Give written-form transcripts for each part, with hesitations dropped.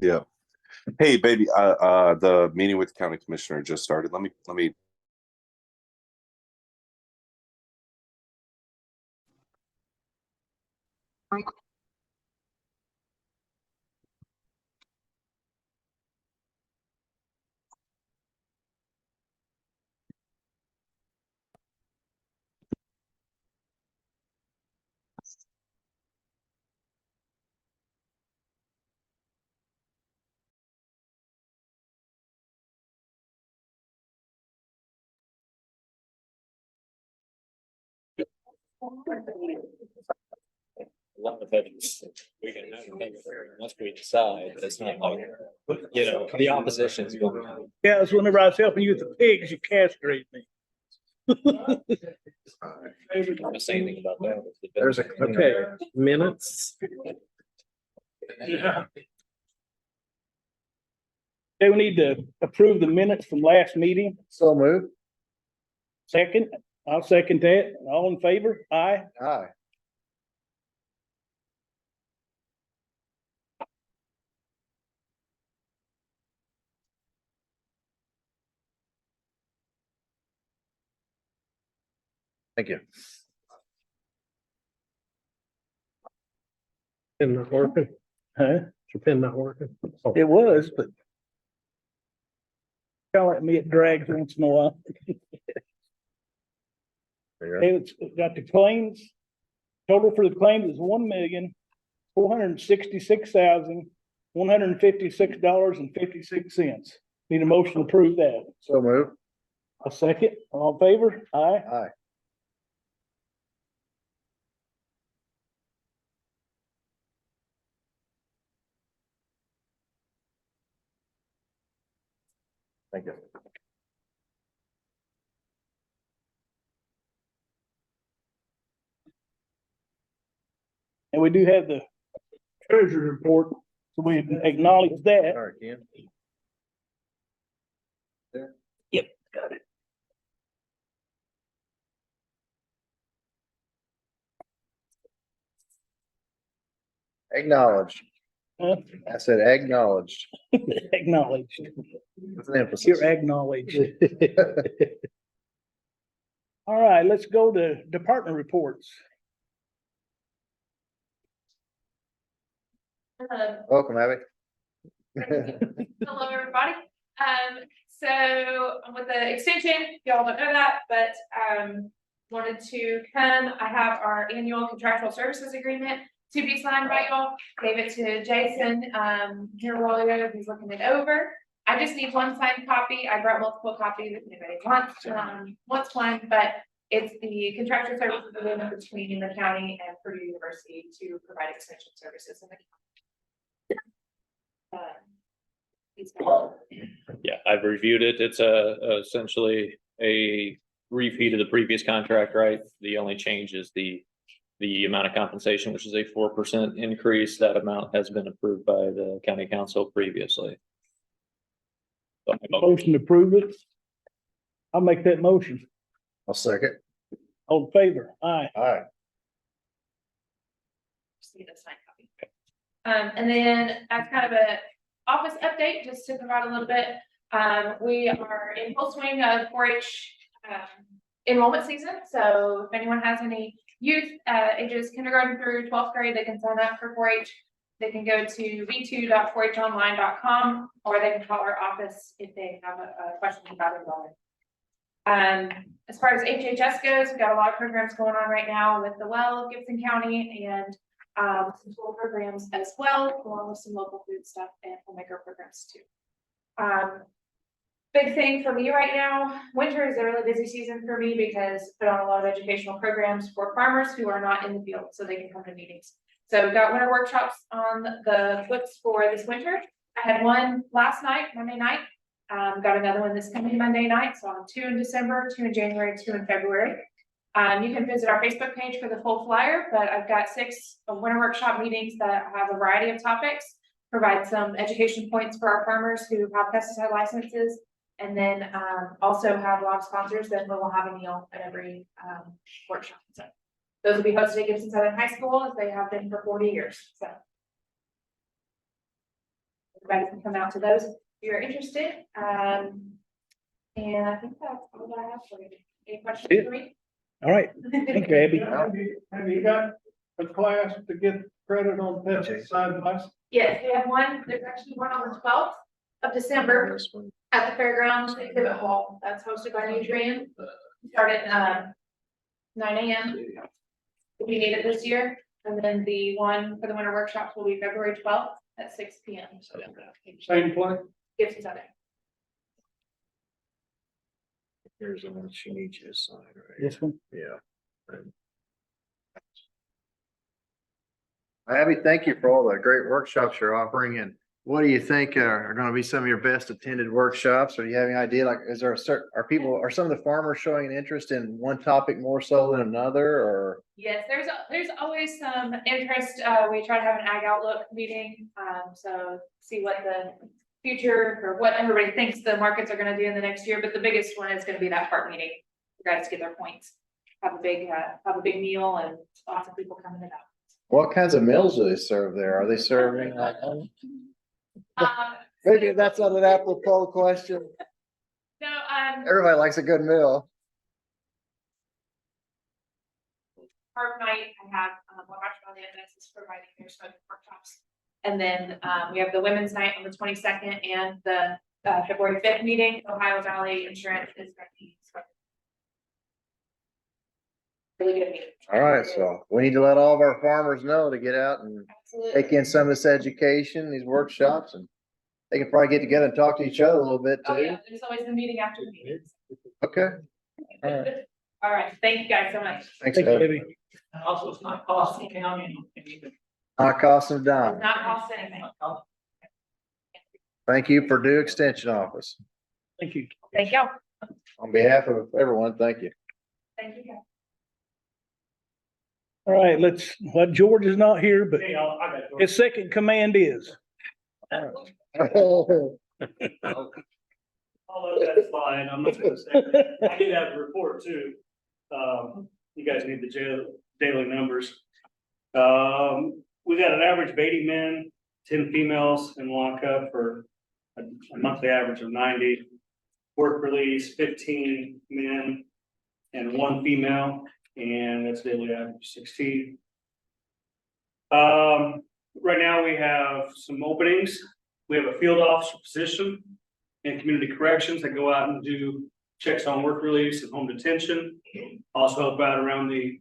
Yeah. Hey, baby. The meeting with the county commissioner just started. Let me. Lot of things we can have once we decide, but it's not like, the opposition is going. Yeah, it's whenever I was helping you with the pigs, you castrated me. I'm not saying anything about that. There's a Okay. minutes. Yeah. Okay, we need to approve the minutes from last meeting. So moved. Second, I'll second that. All in favor? Aye. Aye. Thank you. Pen not working? Huh? Your pen not working? Oh, It was, but kind of like me, it drags once in a while. Okay, it's got the claims. Total for the claims is $1,466,156.56. Need a motion to approve that. So moved. A second, all in favor? Aye. Aye. Thank you. And we do have the treasury report, so we acknowledge All that. right, Ken. Yep, got it. Acknowledged. Huh? I said acknowledged Acknowledged. with an emphasis. You're acknowledged. All right, let's go to department reports. Hello. Welcome, Abby. Hello, everybody. So with the extension, y'all don't know that, but wanted to come. I have our annual contractual services agreement to be signed by y'all. Gave it to Jason here while ago. He's looking it over. I just need one signed copy. I brought multiple copies if anybody wants one, but it's the contractual services agreement between the county and Purdue University to provide extension services in the Yeah, I've reviewed it. It's essentially a repeat of the previous contract, right? The only change is the amount of compensation, which is a 4% increase. That amount has been approved by the county council previously. So, Motion to approve it. I'll make that motion. I'll second. All in favor? Aye. Aye. Just need a signed copy. And then as kind of a office update, just to provide a little bit, we are in full swing of 4-H enrollment season. So if anyone has any youth ages kindergarten through 12th grade, they can sign up for 4-H. They can go to v2.4honline.com, or they can call our office if they have a question about enrollment. As far as HHS goes, we've got a lot of programs going on right now with the Well of Gibson County and some school programs as well, along with some local food stuff and homemaker programs too. Big thing for me right now, winter is a really busy season for me because I put on a lot of educational programs for farmers who are not in the field so they can come to meetings. So we've got winter workshops on the books for this winter. I had one last night, Monday night. Got another one this coming Monday night. So on 2 in December, 2 in January, 2 in February. You can visit our Facebook page for the full flyer, but I've got 6 winter workshop meetings that have a variety of topics, provide some education points for our farmers who have pesticide licenses, and then also have a lot of sponsors that will have a meal at every workshop. So those will be hosted at Gibson Southern High School as they have been for 40 years. So everybody can come out to those if you're interested. And I think that's all that I have for you. Any questions for me? All right, thank you, Abby. Have you got a class to get credit on pesticide advice? Yes, we have one, there's actually one on the 12th of December This one. at the fairgrounds exhibit hall. That's hosted by Nutrien. Start at 9 AM. If you need it this year, and then the one for the winter workshops will be February 12th at 6 PM. So Same place? Gibson Southern. Here's the one she needs you to sign, right? This one? Yeah. Abby, thank you for all the great workshops you're offering, and what do you think are gonna be some of your best attended workshops? Or you have any idea, like, is there a certain, are some of the farmers showing an interest in one topic more so than another, or? Yes, there's always some interest. We try to have an ag outlook meeting, so see what the future or what everybody thinks the markets are gonna do in the next year, but the biggest one is gonna be that part meeting. You guys get their points, have a big meal and lots of people coming it out. What kinds of meals do they serve there? Are they serving like? Maybe that's not an apropos question. No, Everybody likes a good meal. Park night, I have, Wabash Valley Adventist is providing their smoking workshops. And then, we have the women's night on the 22nd and the, February 5th meeting, Ohio Valley Insurance is going to be. Really good meeting. All right, so we need to let all of our farmers know to get out and Absolutely. take in some of this education, these workshops, and they can probably get together and talk to each other a little bit Oh, too. yeah, there's always the meeting after the meeting. Okay, all right. All right, thank you guys so much. Thanks, Thank you, Abby. Abby. Also, it's not costing county anything. Not costing a Does dime. not cost anything. Thank you, Purdue Extension Office. Thank you. Thank you. On behalf of everyone, thank you. Thank you guys. All right, well, George is not here, but Hey, I got yours. his second command is. Although that's fine, I'm not gonna say, I did have a report too. You guys need the daily numbers. We got an average of 80 men, 10 females in lockup for a monthly average of 90. Work release, 15 men and 1 female, and that's daily average 16. Right now we have some openings. We have a field officer position in community corrections that go out and do checks on work release and home detention. Also help out around the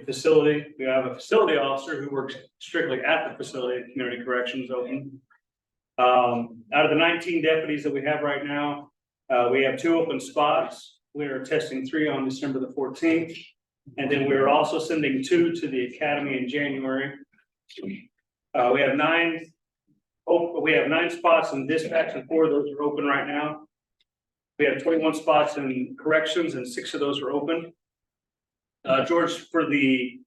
facility. We have a facility officer who works strictly at the facility, community corrections open. Out of the 19 deputies that we have right now, we have 2 open spots. We are testing 3 on December the 14th. And then we're also sending 2 to the academy in January. We have 9 spots in dispatch, and 4 of those are open right now. We have 21 spots in corrections, and 6 of those are open. George, for the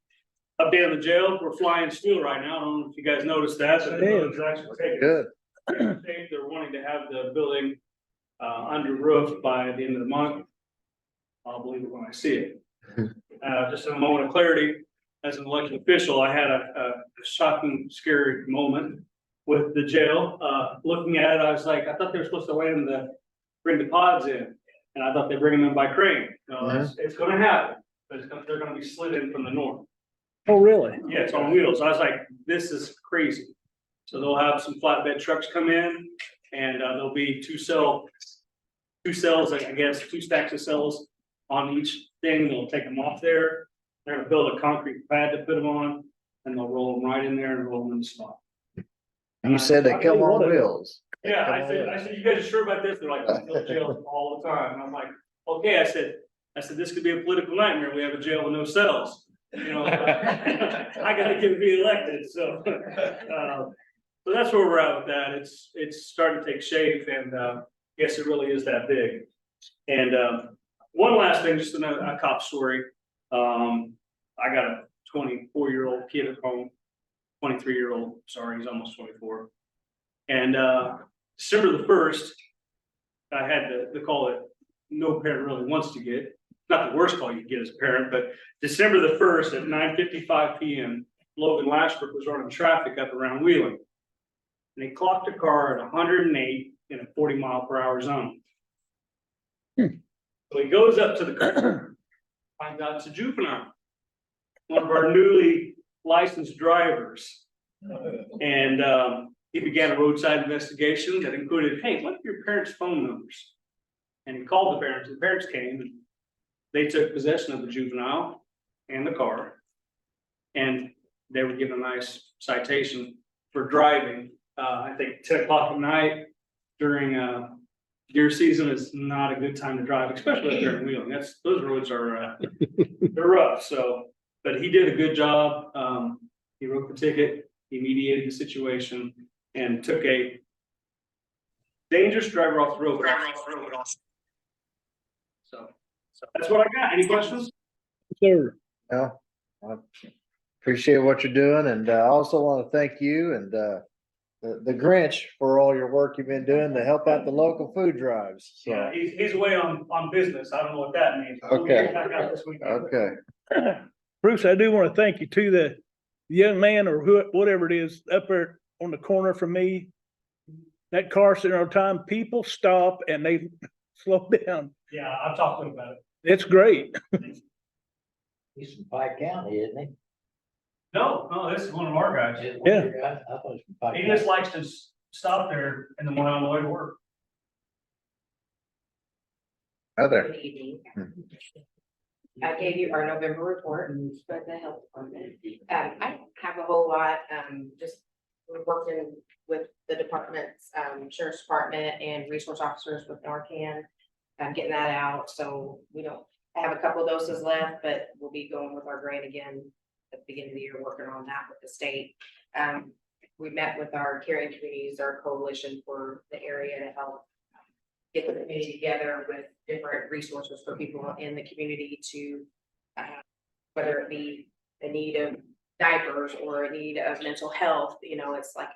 update on the jail, we're flying steel right now. I don't know if you guys noticed that. But the building's actually taken- Good. They're wanting to have the building under roof by the end of the month. I'll believe it when I see it. Just a moment of clarity, as an elected official, I had a shocking, scary moment with the jail. Looking at it, I was like, I thought they were supposed to bring the pods in, and I thought they'd bring them in by crane. No, it's gonna happen, but they're gonna be slid in from the north. Oh, really? Yeah, it's on wheels. I was like, this is crazy. So they'll have some flatbed trucks come in, and there'll be 2 cells, I guess, 2 stacks of cells on each thing. They'll take them off there. They're gonna build a concrete pad to put them on, and they'll roll them right in there and roll them in the spot. And you said they come on wheels. They Yeah, come I on said, wheels. you guys are sure about this? They're like, "We build jails all the time." And I'm like, okay, I said, this could be a political nightmare. We have a jail with no cells. You know, I gotta get re-elected, so. So that's where we're at with that. It's starting to take shape, and yes, it really is that big. And one last thing, just a cop story. I got a 24-year-old kid at home, 23-year-old, sorry, he's almost 24. And December the 1st, I had the call that no parent really wants to get. Not the worst call you get as a parent, but December the 1st at 9:55 p.m., Logan Lashbrook was running traffic up around Wheeling. and they clocked the car at 108 in a 40-mile-per-hour zone. So he goes up to the car, finds out it's a juvenile, one of our newly licensed drivers. And he began a roadside investigation that included, hey, what are your parents' phone numbers? And he called the parents came, and they took possession of the juvenile and the car. And they were given a nice citation for driving. I think 10 o'clock at night during deer season is not a good time to drive, especially during wheeling. Those roads are, they're rough, so, but he did a good job. He wrote the ticket, he mediated the situation, and took a dangerous driver off the road. So that's what I got. Any questions? Sir. No, I appreciate what you're doing, and I also want to thank you and the Grinch for all your work you've been doing to help out the local food drives. So, Yeah, he's away on business. I don't know what that means. Okay. Back out this weekend. okay, Bruce, I do want to thank you to the young man or whatever it is up there on the corner from me. That car sitting there all the time, people stop and they slow down. Yeah, I've talked to him about it. It's great. He's from Pike County, isn't he? No, this is one of our guys. Yeah. I thought he was from Pike He County. just likes to stop there in the morning on the way to work. other. Good evening. I gave you our November report for the health department. I don't have a whole lot, just we're working with the departments, sheriff's department and resource officers with Narcan. Getting that out, so we don't have a couple of doses left, but we'll be going with our grant again at the beginning of the year, working on that with the state. We met with our caring communities, our coalition for the area to help get the community together with different resources for people in the community to, whether it be a need of diapers or a need of mental health, it's like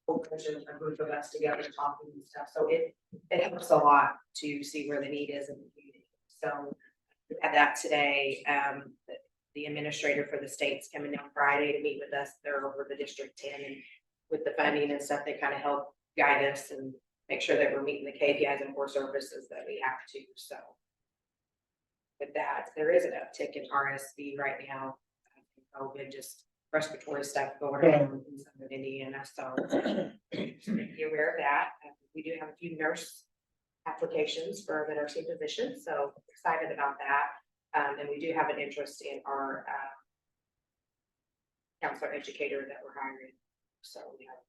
a group of us together talking and stuff. So it helps a lot to see where the need is in the community. So we had that today. The administrator for the state's coming down Friday to meet with us. They're over the District 10 and with the funding and stuff, they kind of help guide us and make sure that we're meeting the KPIs and core services that we have to. So with that, there is an uptick in RSV right now. COVID, just respiratory stuff going on in Southern Indiana. So just make you aware of that. We do have a few nurse applications for the nursing position, so excited about that. And we do have an interest in our counselor educator that we're hiring. So we have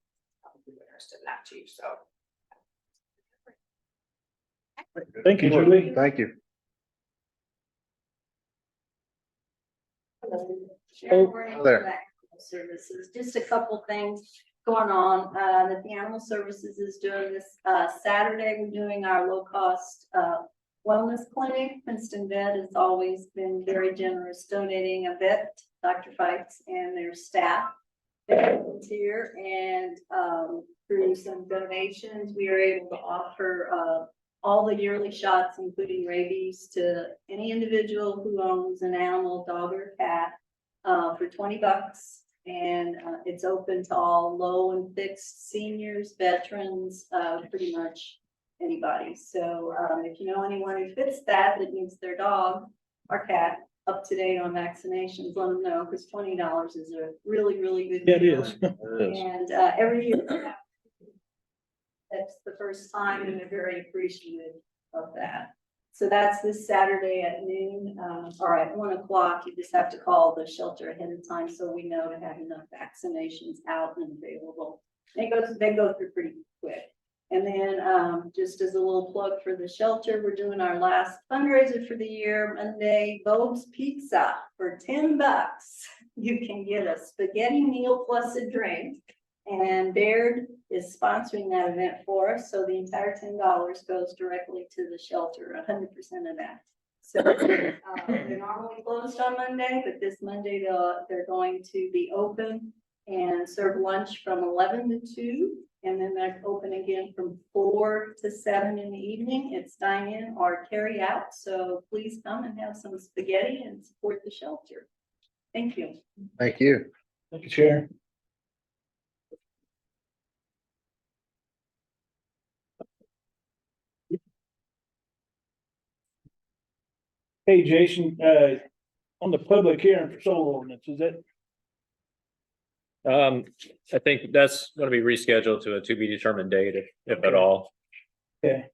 probably interest in that too. So Thank you, Julie. Thank you. Sharon there. Animal Services, just a couple things going on, that the Animal Services is doing this, Saturday, we're doing our low-cost, wellness clinic. Princeton Vet has always been very generous, donating a vet, Dr. Fikes and their staff. They're here, and, through some donations, we are able to offer, all the yearly shots, including rabies, to any individual who owns an animal, dog or cat, for $20. And it's open to all low and fixed seniors, veterans, pretty much anybody. So if you know anyone who fits that needs their dog or cat up to date on vaccinations, let them know, because $20 is a really, really good Yeah, it deal. is. And every year, that's the first time, and they're very appreciative of that. So that's this Saturday at noon, or at 1 o'clock. You just have to call the shelter ahead of time so we know to have enough vaccinations out and available. They go through pretty quick. And then just as a little plug for the shelter, we're doing our last fundraiser for the year, Monday, Bob's Pizza for $10. You can get a spaghetti meal plus a drink. And Baird is sponsoring that event for us, so the entire $10 goes directly to the shelter, 100% of that. So they're normally closed on Monday, but this Monday they're going to be open and serve lunch from 11 to 2, and then they're open again from 4 to 7 in the evening. It's dine in or carry out, so please come and have some spaghetti and support the shelter. Thank you. Thank you. Thank you, Sharon. Hey, Jason, on the public hearing for solar ordinance, is that, I think that's gonna be rescheduled to a to be determined date, if at all. okay?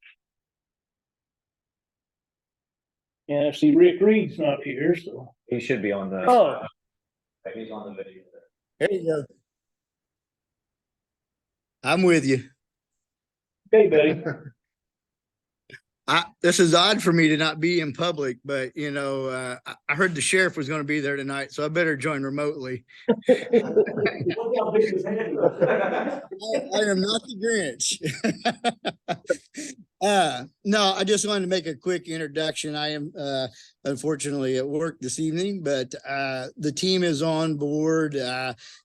And I see Rick Reed's not here, so. He should be on the. Oh. He's on the video. There you go. I'm with you. Hey, buddy. This is odd for me to not be in public, but you know, I heard the sheriff was going to be there tonight, so I better join remotely. I am not the Grinch. No, I just wanted to make a quick introduction. I am unfortunately at work this evening, but the team is on board.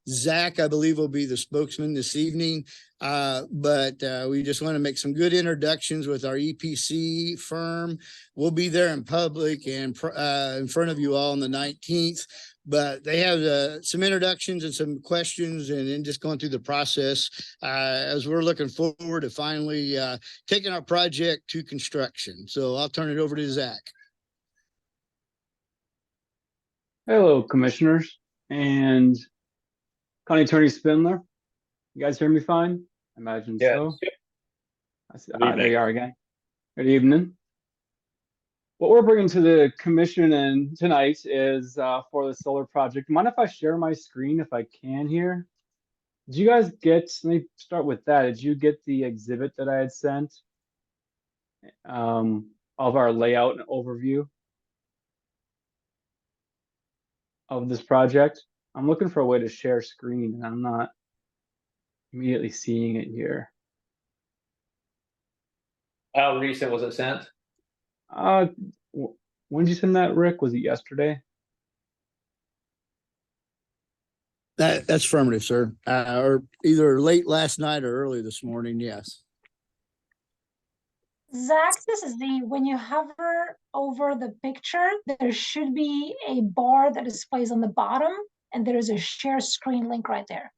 Zach, I believe, will be the spokesman this evening. But we just want to make some good introductions with our EPC firm. We'll be there in public and in front of you all on the 19th. But they have some introductions and some questions, and then just going through the process as we're looking forward to finally taking our project to construction. So I'll turn it over to Zach. Hello, commissioners and County Attorney Spindler. You guys hear me fine? I imagine so. I see, there you are again. Good evening. What we're bringing to the commission and tonight is for the solar project. Mind if I share my screen if I can here? Did you guys get, let me start with that. Did you get the exhibit that I had sent? Of our layout and overview of this project? I'm looking for a way to share screen and I'm not immediately seeing it here. How recent was it sent? When did you send that, Rick? Was it yesterday? That's affirmative, sir. Or either late last night or early this morning. Yes. Zach, this is the, when you hover over the picture, there should be a bar that displays on the bottom, and there is a share screen link right there.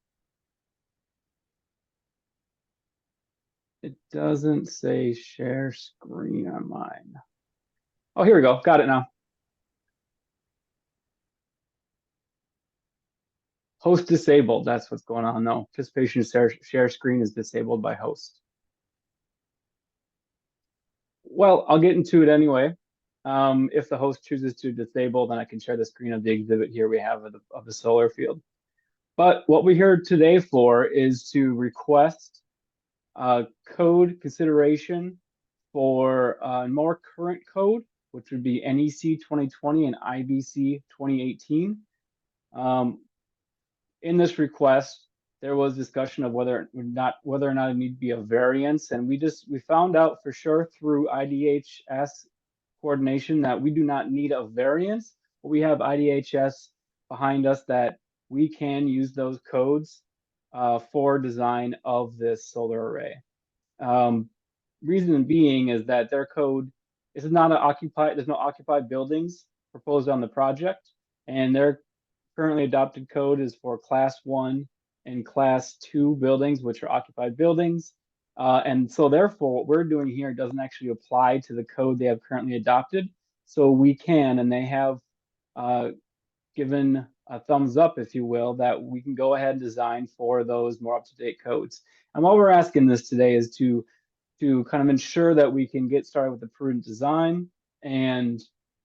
It doesn't say share screen on mine. Oh, here we go. Got it now. Host disabled. That's what's going on. No, participation share screen is disabled by host. Well, I'll get into it anyway. If the host chooses to disable, then I can share the screen of the exhibit here we have of the solar field. But what we're here today for is to request code consideration for more current code, which would be NEC 2020 and IBC 2018. In this request, there was discussion of whether or not it need to be a variance, and we found out for sure through IDHS coordination that we do not need a variance. But we have IDHS behind us that we can use those codes for design of this solar array. Reason being is that their code is not there's no occupied buildings proposed on the project, and their currently adopted code is for class 1 and class 2 buildings, which are occupied buildings. And so therefore what we're doing here doesn't actually apply to the code they have currently adopted. So we can, and they have given a thumbs up, if you will, that we can go ahead and design for those more up-to-date codes. And what we're asking this today is to kind of ensure that we can get started with a prudent design, and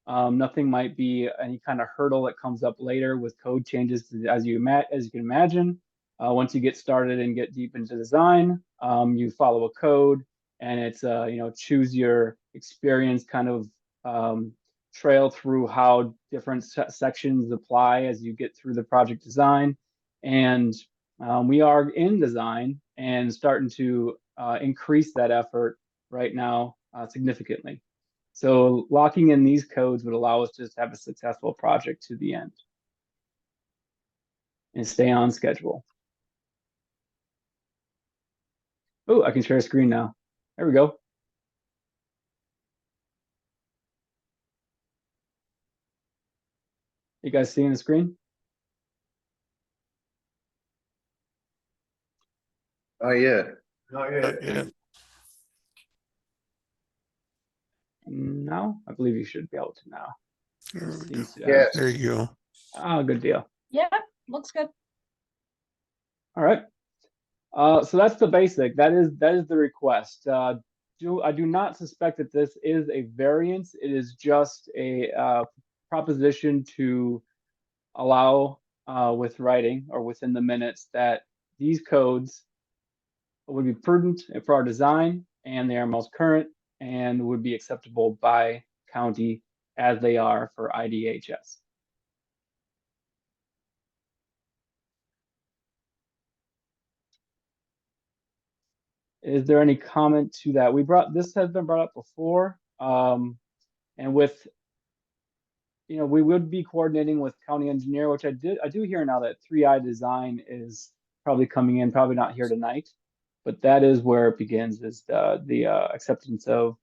nothing might be any kind of hurdle that comes up later with code changes, as you can imagine. Once you get started and get deep into design, you follow a code, and it's choose your experience kind of trail through how different sections apply as you get through the project design. And we are in design and starting to increase that effort right now significantly. So locking in these codes would allow us to just have a successful project to the end and stay on schedule. Oh, I can share a screen now. There we go. You guys seeing the screen? Oh, yeah. Now, I believe you should be able to now. Seems to- Yes. There you go. Oh, good deal. Yep, looks good. All right. So that's the basic. That is the request. I do not suspect that this is a variance. It is just a proposition to allow with writing or within the minutes that these codes would be prudent for our design and they are most current and would be acceptable by county as they are for IDHS. Is there any comment to that? This has been brought up before. And with, we would be coordinating with county engineer, which I do hear now that 3i Design is probably coming in, probably not here tonight, but that is where it begins, is the acceptance of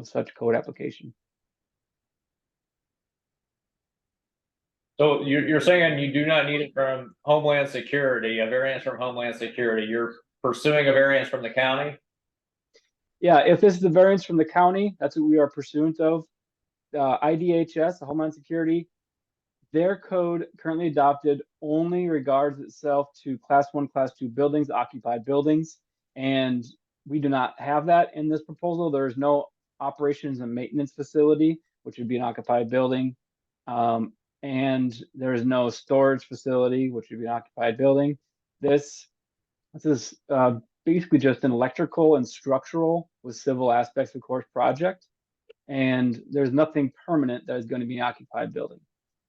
such code application. So you're saying you do not need it from Homeland Security, a variance from Homeland Security. You're pursuing a variance from the county? Yeah, if this is the variance from the county, that's what we are pursuant of. IDHS, the Homeland Security, their code currently adopted only regards itself to class 1, class 2 buildings, occupied buildings. And we do not have that in this proposal. There is no operations and maintenance facility, which would be an occupied building. And there is no storage facility, which would be an occupied building. This is basically just an electrical and structural with civil aspects, of course, project. And there's nothing permanent that is going to be an occupied building.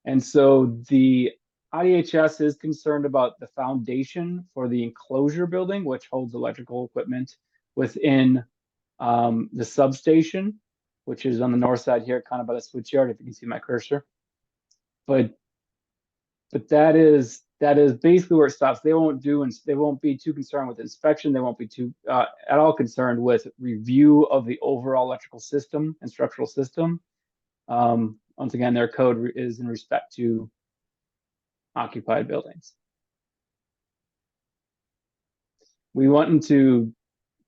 And so the IDHS is concerned about the foundation for the enclosure building, which holds electrical equipment within the substation, which is on the north side here, kind of by the switchyard, if you can see my cursor. But that is basically where it stops. They won't be too concerned with inspection. They won't be too at all concerned with review of the overall electrical system and structural system. Once again, their code is in respect to occupied buildings. We went into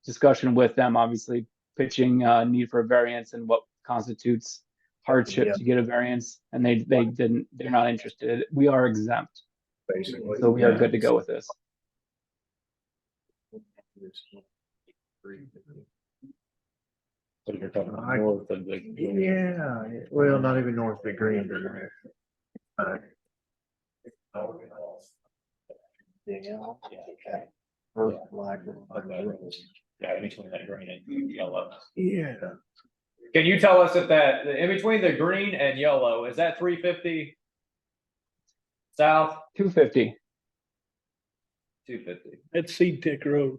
discussion with them, obviously pitching need for a variance and what constitutes hardship to get a variance, and they're not interested. We are exempt. Basically. So we are good to go with this. So you're talking about north of the. Yeah, well, not even north of the green. Yeah, between that green and yellow. Yeah. Can you tell us if that, in between the green and yellow, is that 350 south? 250. 250. That's Seed Tech Road.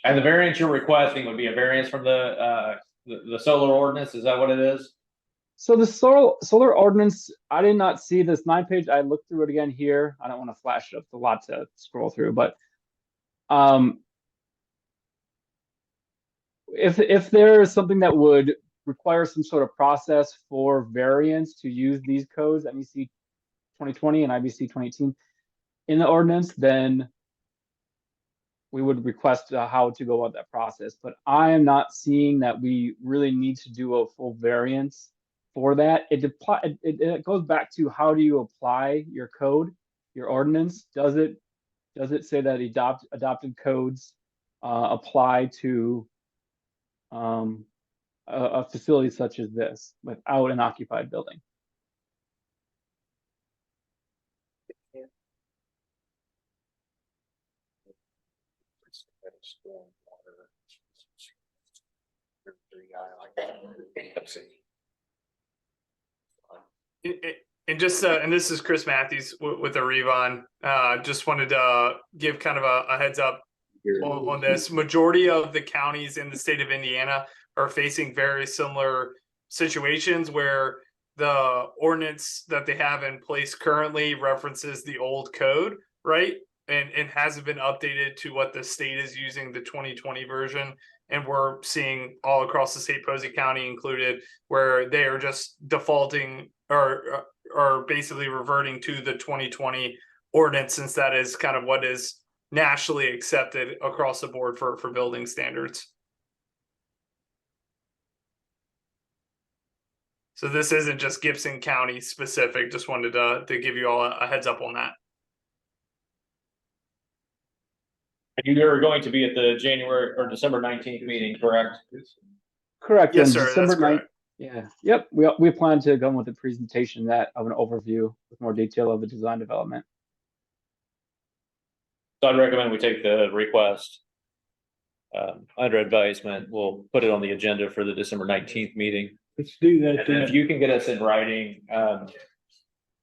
And the variance you're requesting would be a variance from the solar ordinance, is that what it is? So the solar ordinance, I did not see this 9-page. I looked through it again here. I don't want to flash it up. It's a lot to scroll through, but if there is something that would require some sort of process for variance to use these codes, MEC 2020 and IBC 2018 in the ordinance, then we would request how to go about that process. But I am not seeing that we really need to do a full variance for that. It goes back to how do you apply your code, your ordinance? Does it say that adopted codes apply to a facility such as this without an occupied building? And just and this is Chris Matthews with Arrivon. Just wanted to give kind of a heads up on this. Majority of the counties in the state of Indiana are facing very similar situations where the ordinance that they have in place currently references the old code, right? And hasn't been updated to what the state is using, the 2020 version. And we're seeing all across the state, Posey County included, where they are just defaulting or basically reverting to the 2020 ordinance, since that is kind of what is nationally accepted across the board for building standards. So this isn't just Gibson County specific. Just wanted to give you all a heads up on that. You're going to be at the January or December 19th meeting, correct? Correct. Yes, on sir, December that's correct. 9th. Yeah, yep, we plan to go with a presentation that of an overview with more detail of the design development. So I'd recommend we take the request under advisement. We'll put it on the agenda for the December 19th meeting. Let's do that And then if then. you can get us in writing,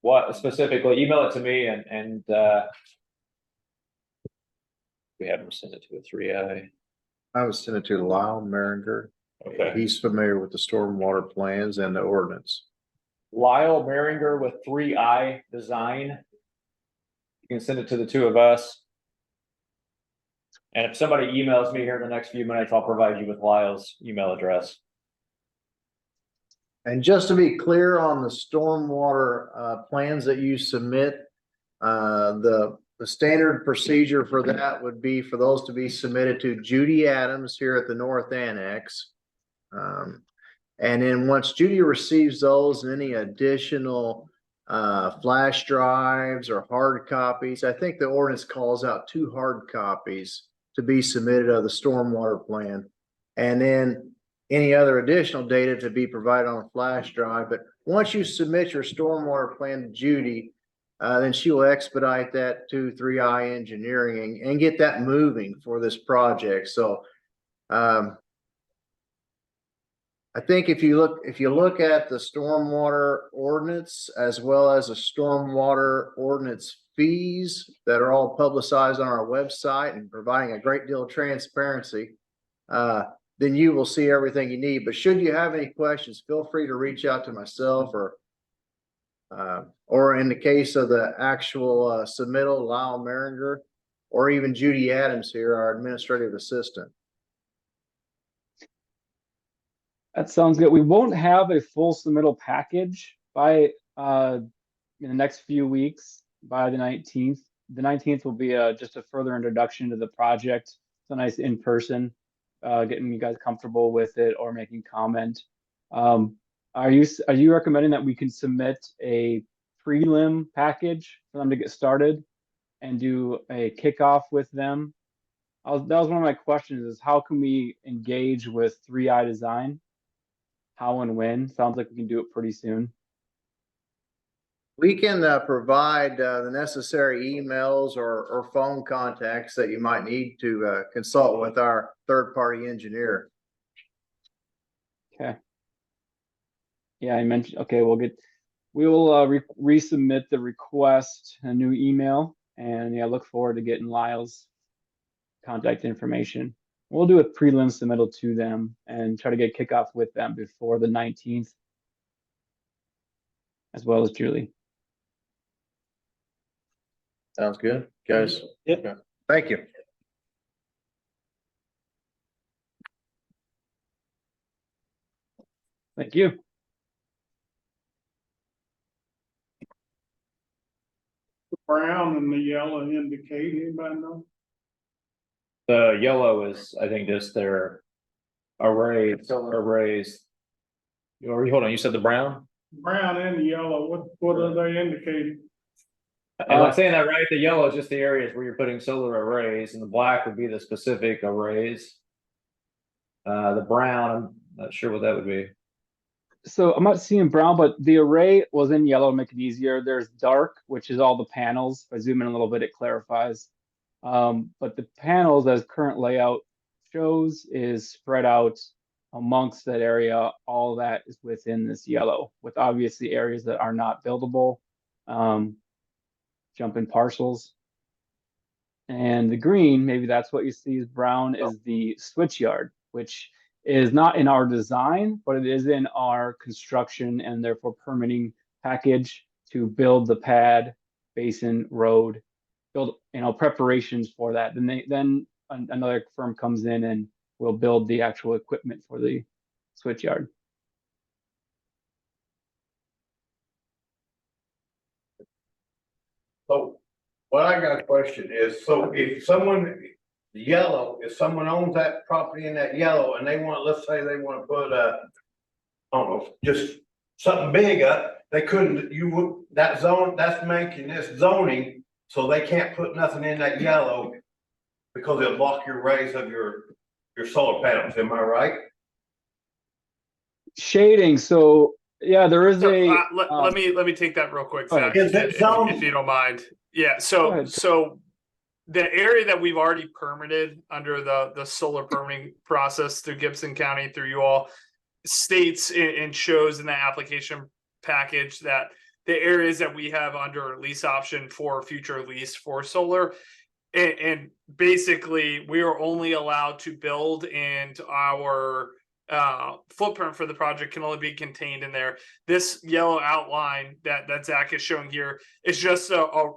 what specifically, email it to me and we have them send it to a 3I. I was sending it to Lyle Maringer. Okay. He's familiar with the stormwater plans and the ordinance. Lyle Maringer with 3I Design. You can send it to the two of us. And if somebody emails me here in the next few minutes, I'll provide you with Lyle's email address. And just to be clear on the stormwater plans that you submit, the standard procedure for that would be for those to be submitted to Judy Adams here at the North Annex. And then once Judy receives those and any additional flash drives or hard copies, I think the ordinance calls out 2 hard copies to be submitted of the stormwater plan. And then any other additional data to be provided on a flash drive. But once you submit your stormwater plan to Judy, then she will expedite that to 3I Engineering and get that moving for this project. So I think if you look at the stormwater ordinance as well as the stormwater ordinance fees that are all publicized on our website and providing a great deal of transparency, then you will see everything you need. But should you have any questions, feel free to reach out to myself or in the case of the actual submittal, Lyle Maringer, or even Judy Adams here, our administrative assistant. That sounds good. We won't have a full submittal package by in the next few weeks by the 19th. The 19th will be just a further introduction to the project. It's a nice in person, getting you guys comfortable with it or making comment. Are you recommending that we can submit a prelim package for them to get started and do a kickoff with them? That was one of my questions: is how can we engage with 3I Design? How and when? Sounds like we can do it pretty soon. We can provide the necessary emails or phone contacts that you might need to consult with our third-party engineer. Okay. Yeah, I mentioned, okay, we will resubmit the request, a new email, and yeah, look forward to getting Lyle's contact information. We'll do a prelim submittal to them and try to get kickoff with them before the 19th, as well as Julie. Sounds good, guys. Yep. Okay. Thank you. Thank you. Brown and the yellow indicate, anybody know? The yellow is, I think, just their solar arrays. Hold on, you said the brown? Brown and the yellow, what are they indicating? Am I saying that right? The yellow is just the areas where you're putting solar arrays, and the black would be the specific arrays. The brown, I'm not sure what that would be. So I'm not seeing brown, but the array was in yellow to make it easier. There's dark, which is all the panels. If I zoom in a little bit, it clarifies. But the panels, as current layout shows, is spread out amongst that area. All that is within this yellow, with obviously areas that are not buildable, jump in parcels. And the green, maybe that's what you see as brown, is the switch yard, which is not in our design, but it is in our construction and therefore permitting package to build the pad, basin, road, build, preparations for that. Then another firm comes in and will build the actual equipment for the switch yard. So what I got a question is, so if someone owns that property in that yellow and they want, let's say they want to put I don't know, just something big up, they couldn't, you would, that zone, that's making this zoning, so they can't put nothing in that yellow because it'll block your rays of your solar panels, am I right? Shading, so, yeah, there is So, a. let me take that real quick, go ahead. Zach, Is that if you don't mind. Yeah, Go so, ahead. the area that we've already permitted under the solar permitting process through Gibson County, through you all, states and shows in the application package that the areas that we have under lease option for future lease for solar, and basically we are only allowed to build, and our footprint for the project can only be contained in there. This yellow outline that Zach is showing here is just a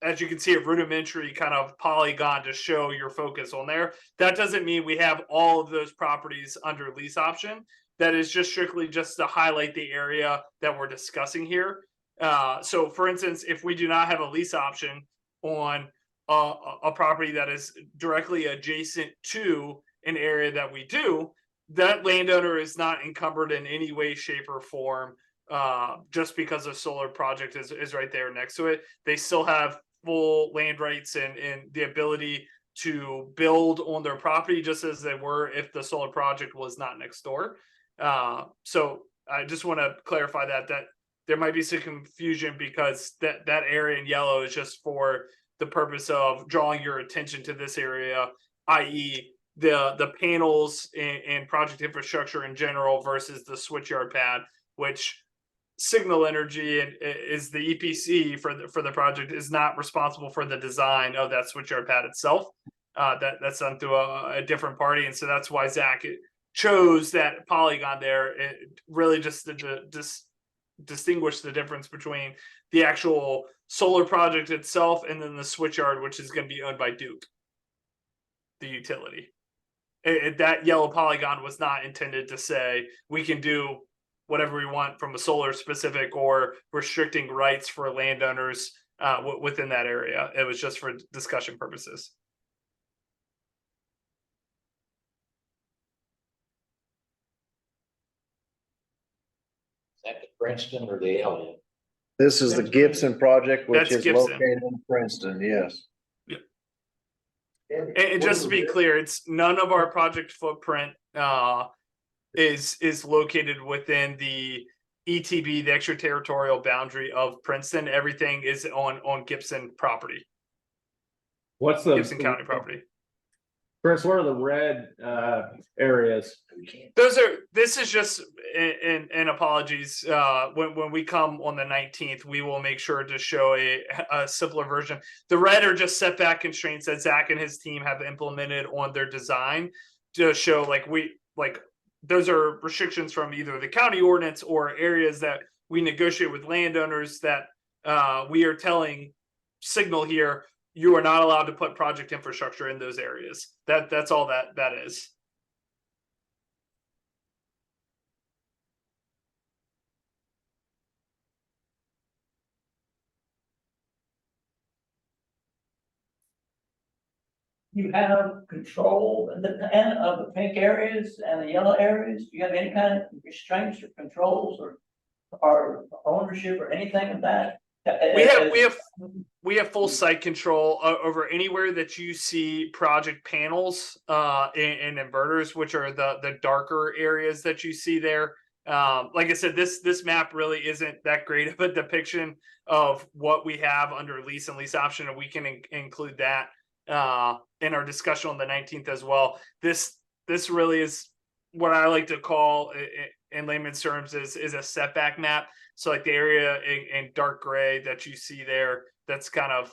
as you can see, a rudimentary kind of polygon to show your focus on there. That doesn't mean we have all of those properties under lease option. That is just strictly just to highlight the area that we're discussing here. So for instance, if we do not have a lease option on a property that is directly adjacent to an area that we do, that landowner is not encumbered in any way, shape, or form just because a solar project is right there next to it. They still have full land rights and the ability to build on their property just as they were if the solar project was not next door. So I just want to clarify that there might be some confusion because that area in yellow is just for the purpose of drawing your attention to this area, i.e. the panels and project infrastructure in general versus the switchyard pad, which Signal Energy is the EPC for the project, is not responsible for the design of that switchyard pad itself. That's done through a different party, and so that's why Zach chose that polygon there. It really just to distinguish the difference between the actual solar project itself and then the switchyard, which is going to be owned by Duke, the utility. That yellow polygon was not intended to say we can do whatever we want from a solar specific or restricting rights for landowners within that area. It was just for discussion purposes. Is that the Princeton or the Elliott? This is the Gibson project, which That's is Gibson. located in Princeton, yes. And just to be clear, it's none of our project footprint is located within the ETB, the extraterritorial boundary of Princeton. Everything is on Gibson property. What's the Gibson County property? Chris, what are the red areas? This is just, and apologies, when we come on the 19th, we will make sure to show a simpler version. The red are just setback constraints that Zach and his team have implemented on their design to show those are restrictions from either the county ordinance or areas that we negotiate with landowners that we are telling Signal here, you are not allowed to put project infrastructure in those areas. That's all that is. You have control of the pink areas and the yellow areas? Do you have any kind of restraints or controls or ownership or anything of that? We have full site control over anywhere that you see project panels and inverters, which are the darker areas that you see there. Like I said, this map really isn't that great of a depiction of what we have under lease and lease option, and we can include that in our discussion on the 19th as well. This really is what I like to call in layman's terms is a setback map. So like the area in dark gray that you see there, that's kind of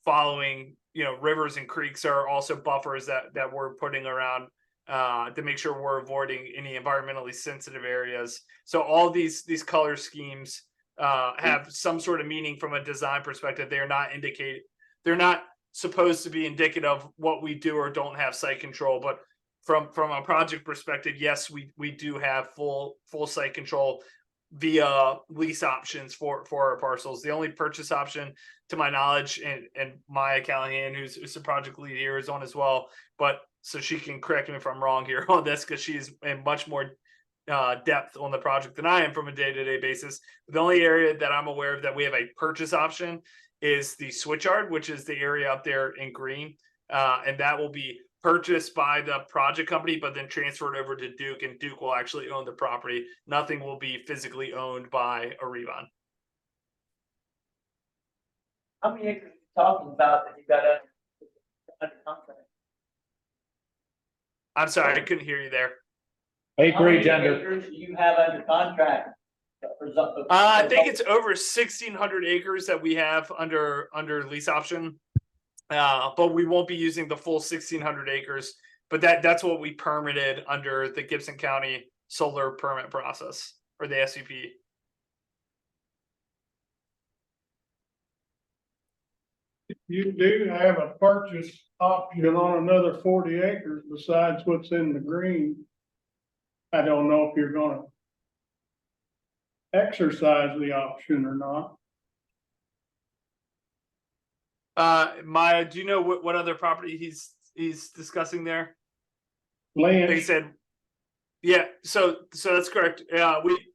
following, rivers and creeks are also buffers that we're putting around to make sure we're avoiding any environmentally sensitive areas. So all these color schemes have some sort of meaning from a design perspective. They're not supposed to be indicative of what we do or don't have site control, but from a project perspective, yes, we do have full site control via lease options for our parcels. The only purchase option, to my knowledge, and Maya Callahan, who's the project lead here, is on as well. But so she can correct me if I'm wrong here on this, because she's in much more depth on the project than I am from a day-to-day basis. The only area that I'm aware of that we have a purchase option is the switchyard, which is the area up there in green. And that will be purchased by the project company, but then transferred over to Duke, and Duke will actually own the property. Nothing will be physically owned by Arrivon. How many acres are you talking about that you got under contract? I'm sorry, I couldn't hear you there. How many acres do you have under contract? I think it's over 1,600 acres that we have under lease option. But we won't be using the full 1,600 acres, but that's what we permitted under the Gibson County solar permit process, or the SUP. You do have a purchase option on another 40 acres besides what's in the green. I don't know if you're gonna exercise the option or not. Maya, do you know what other property he's discussing there? Land. They said, yeah, so that's correct.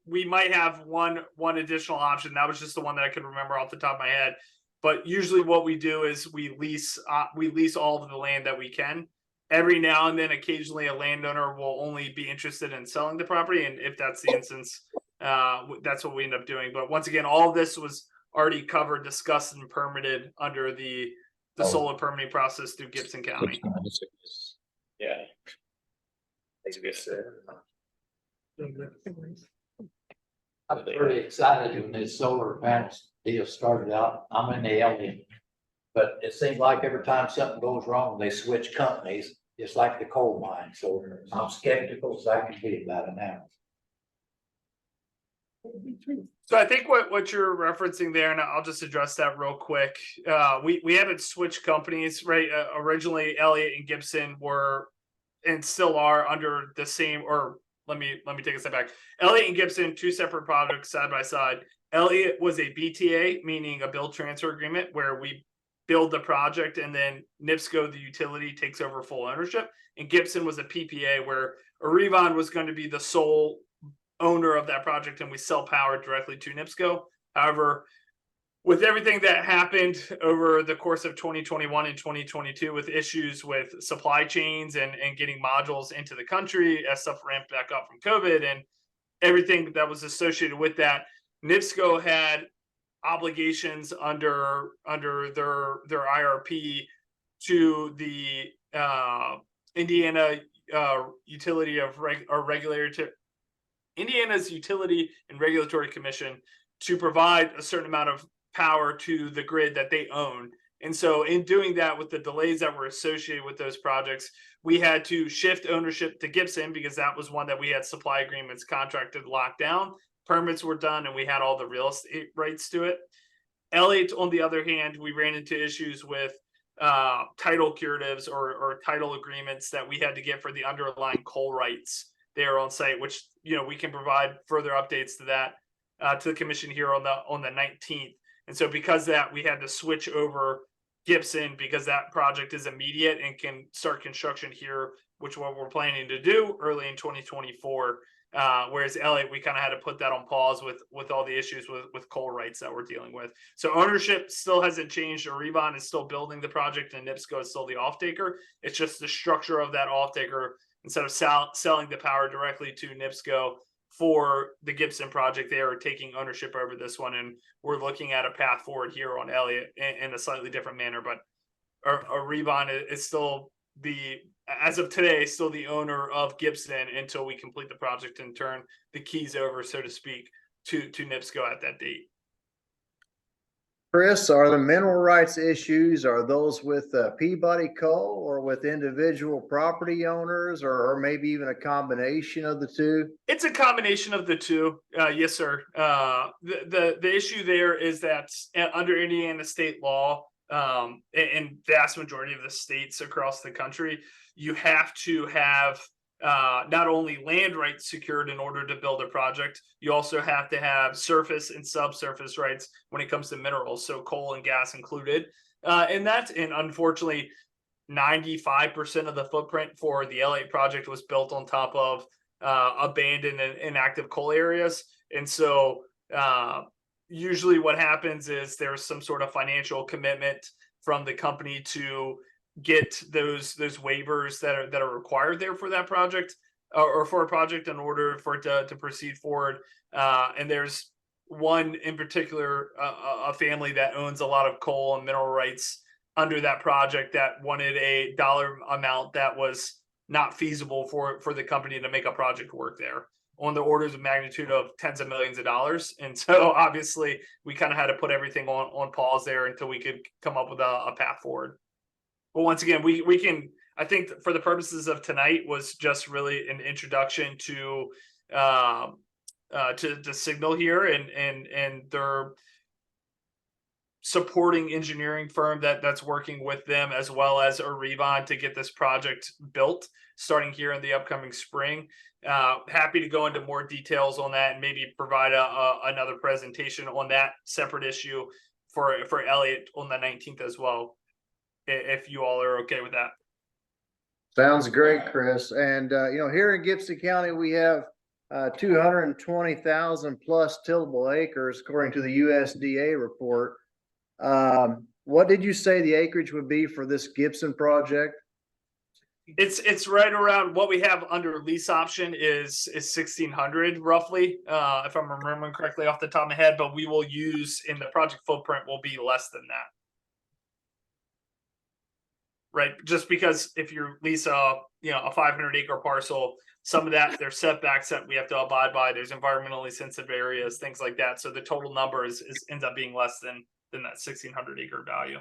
We might have one additional option. That was just the one that I could remember off the top of my head. But usually what we do is we lease all of the land that we can. Every now and then, occasionally a landowner will only be interested in selling the property, and if that's the instance, that's what we end up doing. But once again, all of this was already covered, discussed, and permitted under the solar permitting process through Gibson County. Yeah. I'm pretty excited when this solar panels deal started out. I'm in the alien. But it seems like every time something goes wrong, they switch companies, just like the coal mine. So I'm skeptical as I can be about it now. So I think what you're referencing there, and I'll just address that real quick. We haven't switched companies, right? Originally, Elliott and Gibson were, and still are, under the same, or let me take a step back. Elliott and Gibson, two separate products side by side. Elliott was a BTA, meaning a build transfer agreement, where we build the project and then NIPSCO, the utility, takes over full ownership. And Gibson was a PPA, where Arrivon was going to be the sole owner of that project, and we sell power directly to NIPSCO. However, with everything that happened over the course of 2021 and 2022, with issues with supply chains and getting modules into the country as stuff ramped back up from COVID and everything that was associated with that, NIPSCO had obligations under their IRP to the Indiana utility of Indiana's Utility and Regulatory Commission to provide a certain amount of power to the grid that they own. And so in doing that, with the delays that were associated with those projects, we had to shift ownership to Gibson, because that was one that we had supply agreements contracted, locked down, permits were done, and we had all the real estate rights to it. Elliott, on the other hand, we ran into issues with title curatives or title agreements that we had to get for the underlying coal rights there on site, which, you know, we can provide further updates to that to the commission here on the 19th. And so because of that, we had to switch over Gibson, because that project is immediate and can start construction here, which what we're planning to do early in 2024. Whereas Elliott, we kind of had to put that on pause with all the issues with coal rights that we're dealing with. So ownership still hasn't changed. Arrivon is still building the project, and NIPSCO is still the off-taker. It's just the structure of that off-taker. Instead of selling the power directly to NIPSCO for the Gibson project, they are taking ownership over this one, and we're looking at a path forward here on Elliott in a slightly different manner. But Arrivon is still as of today, still the owner of Gibson until we complete the project and turn the keys over, so to speak, to NIPSCO at that date. Chris, are the mineral rights issues, are those with Peabody Coal or with individual property owners, or maybe even a combination of the two? It's a combination of the two. Yes, sir. The issue there is that under Indiana state law, in vast majority of the states across the country, you have to have not only land rights secured in order to build a project, you also have to have surface and subsurface rights when it comes to minerals, so coal and gas included. And unfortunately, 95% of the footprint for the Elliott project was built on top of abandoned and inactive coal areas. And so usually what happens is there's some sort of financial commitment from the company to get those waivers that are required there for that project or for a project in order for it to proceed forward. And there's one in particular, a family that owns a lot of coal and mineral rights under that project that wanted a dollar amount that was not feasible for the company to make a project work there, on the orders of magnitude of tens of millions of dollars. And so obviously we kind of had to put everything on pause there until we could come up with a path forward. But once again, we can, I think for the purposes of tonight was just really an introduction to Signal here and their supporting engineering firm that's working with them, as well as Arrivon, to get this project built starting here in the upcoming spring. Happy to go into more details on that and maybe provide another presentation on that separate issue for Elliot on the 19th as well, if you all are okay with that. Sounds great, Chris. And, here in Gibson County, we have 220,000 plus tillable acres, according to the USDA report. What did you say the acreage would be for this Gibson project? It's right around what we have under lease option is 1,600 roughly, if I'm remembering correctly off the top of my head, but we will use in the project footprint will be less than that. Right, just because if you lease a 500 acre parcel, some of that there's setbacks that we have to abide by. There's environmentally sensitive areas, things like that. So the total number ends up being less than that 1,600 acre value.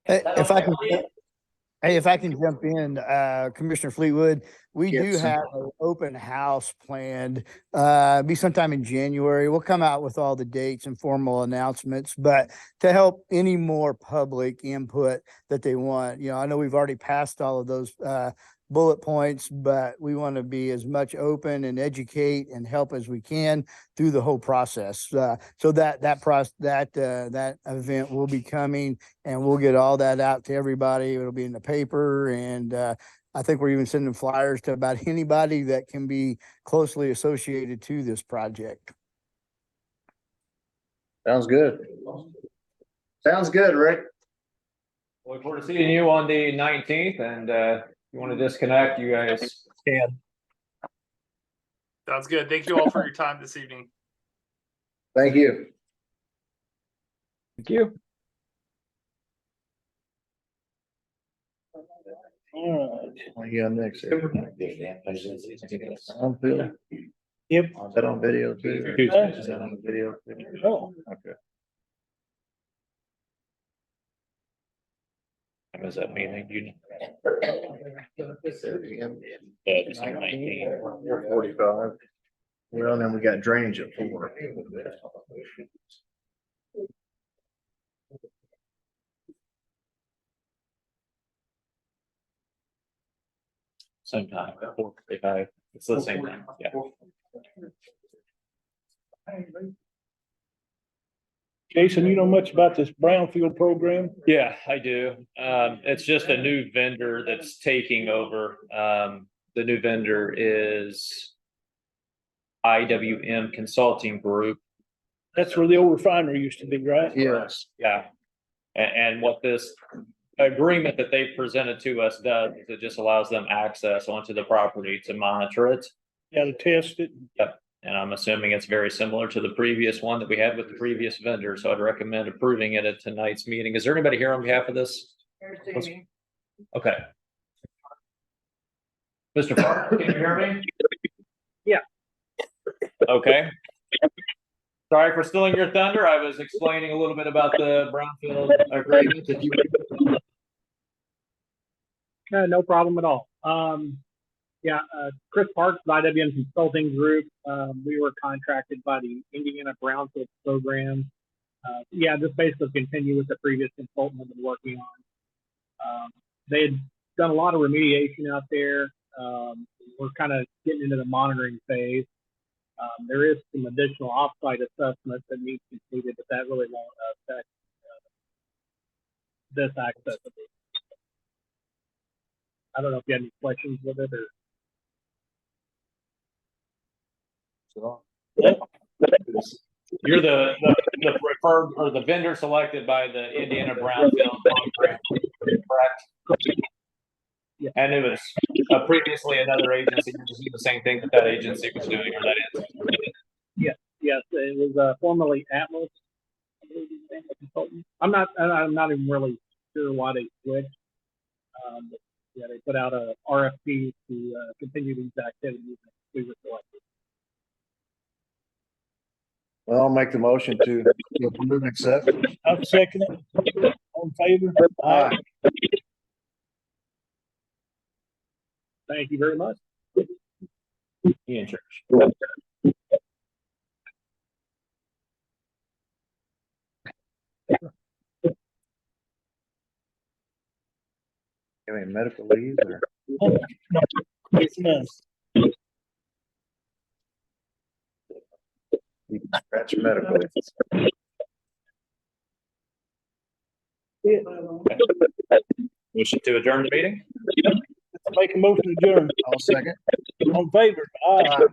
If I can jump in, Commissioner Fleetwood, we do Yes. have an open house planned, be sometime in January. We'll come out with all the dates and formal announcements, but to help any more public input that they want, I know we've already passed all of those, bullet points, but we want to be as much open and educate and help as we can through the whole process. So that event will be coming, and we'll get all that out to everybody. It'll be in the paper, and I think we're even sending flyers to about anybody that can be closely associated to this project. Sounds good. Sounds good, Rick. Look forward to seeing you on the 19th, and if you want to disconnect, you guys can. Sounds good. Thank you all for your time this evening. Thank you. Thank you. All right. What you got next? Here? On film? Yep. Is that on video too? Is that on video? Oh. Okay. What does that mean? You We're 45. Well, then we got drainage at 4. same time, 4:45. It's the same thing. Yeah. Jason, you know much about this brownfield program? Yeah, I do. It's just a new vendor that's taking over. The new vendor is IWM Consulting Group. That's where the old refinery used to be, right? Yes. Yeah. And what this agreement that they presented to us does is it just allows them access onto the property to monitor it. Yeah, to test it. Yep. And I'm assuming it's very similar to the previous one that we had with the previous vendor. So I'd recommend approving it at tonight's meeting. Is there anybody here on behalf of this? Okay. Mr. Parker, can you hear me? Yeah. Okay. Sorry for stealing your thunder. I was explaining a little bit about the brownfield agreement. If you no problem at all. Chris Parks, IWM Consulting Group. We were contracted by the Indiana Brownfield Program. Just basically continue with the previous consultant I've been working on. They had done a lot of remediation out there. We're kind of getting into the monitoring phase. There is some additional offsite assessments that need completed, but that really won't affect this accessibility. I don't know if you had any questions with it or. You're the preferred or the vendor selected by the Indiana Brownfield program, correct? Yeah. And it was previously another agency, you're just doing the same thing that agency was doing, or that is. Yes, it was formerly Atlas. I believe is the name of the consultant. I'm not even really sure why they switched. But yeah, they put out a RFP to continue these activities. And we were selected. Well, I'll make the motion to approve and accept. I'll second it. All in favor? Aye. Thank you very much. He in church. Any medical leave or? It's none. You can scratch medical. Motion to adjourn the meeting? Make a motion to adjourn. I'll second. All in favor? Aye.